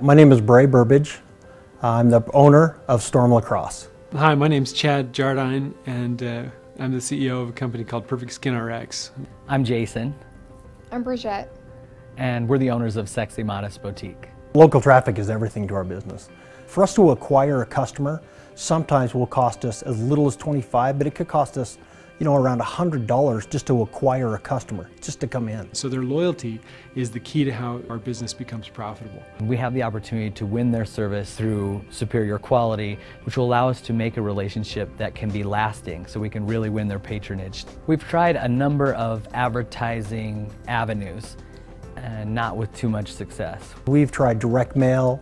My name is Bray Burbage. I'm the owner of Storm Lacrosse. Hi, my name's Chad Jardine, and I'm the CEO of a company called Perfect Skin RX. I'm Jason. I'm Bridgette. And we're the owners of Sexy Modest Boutique. Local traffic is everything to our business. For us to acquire a customer, sometimes will cost us as little as $25, but it could cost us, around $100 just to acquire a customer, just to come in. So their loyalty is the key to how our business becomes profitable. We have the opportunity to win their service through superior quality, which will allow us to make a relationship that can be lasting, so we can really win their patronage. We've tried a number of advertising avenues, and not with too much success. We've tried direct mail,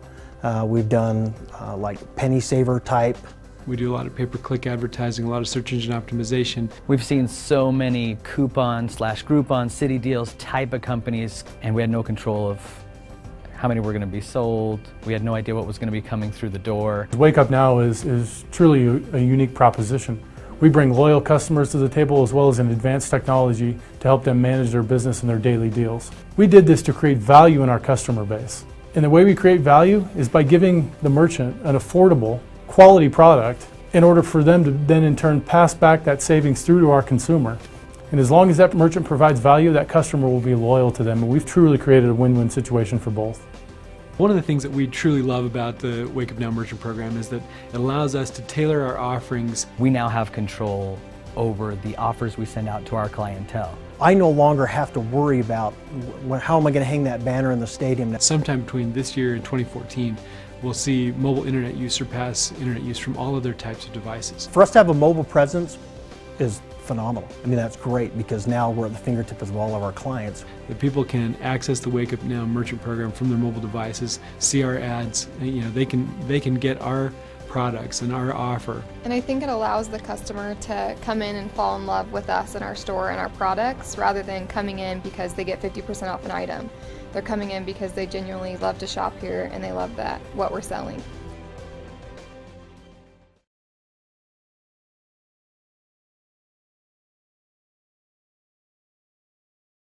we've done like penny saver type. We do a lot of pay-per-click advertising, a lot of search engine optimization. We've seen so many coupon/Groupon city deals type of companies, and we had no control of how many were going to be sold. We had no idea what was going to be coming through the door. Wake Up Now is truly a unique proposition. We bring loyal customers to the table as well as an advanced technology to help them manage their business and their daily deals. We did this to create value in our customer base. And the way we create value is by giving the merchant an affordable, quality product in order for them to then in turn pass back that savings through to our consumer. And as long as that merchant provides value, that customer will be loyal to them, and we've truly created a win-win situation for both. One of the things that we truly love about the Wake Up Now merchant program is that it allows us to tailor our offerings. We now have control over the offers we send out to our clientele. I no longer have to worry about how am I going to hang that banner in the stadium. Sometime between this year and 2014, we'll see mobile internet use surpass internet use from all other types of devices. For us to have a mobile presence is phenomenal. I mean, that's great because now we're at the fingertip of all of our clients. That people can access the Wake Up Now merchant program from their mobile devices, see our ads, they can get our products and our offer. And I think it allows the customer to come in and fall in love with us and our store and our products rather than coming in because they get 50% off an item. They're coming in because they genuinely love to shop here and they love what we're selling.